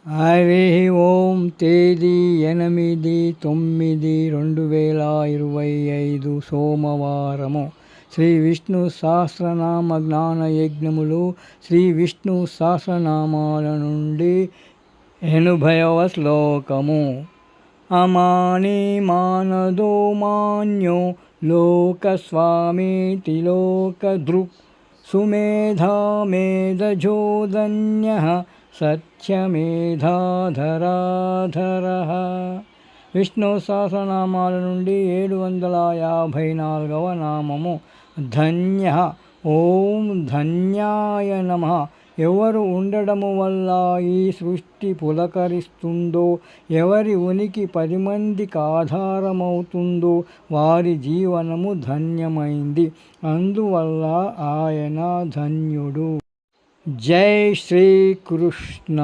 హరి ఓం. తేదీ 8/9/2025 సోమవారము. శ్రీ విష్ణు సహస్రనామ జ్ఞాన యజ్ఞములు. శ్రీ విష్ణు సహస్రనామాల నుండి 80వ శ్లోకము. అమాని మానదో మాన్యో లోకస్వామీతి లోకదృక్ సుమేధా మేధజోదన్యః సత్యమేధాధరాధరః. విష్ణు సహస్రనామాల నుండి 754వ నామము. ధన్యః. ఓం ధన్యాయ నమః. ఎవరు ఉండడము వల్ల ఈ సృష్టి పులకరిస్తుందో, ఎవరి ఉనికి 10 మందికి ఆధారమవుతుందో వారి జీవనము ధన్యమైంది. అందువల్ల ఆయన ధన్యుడు. జై శ్రీకృష్ణ.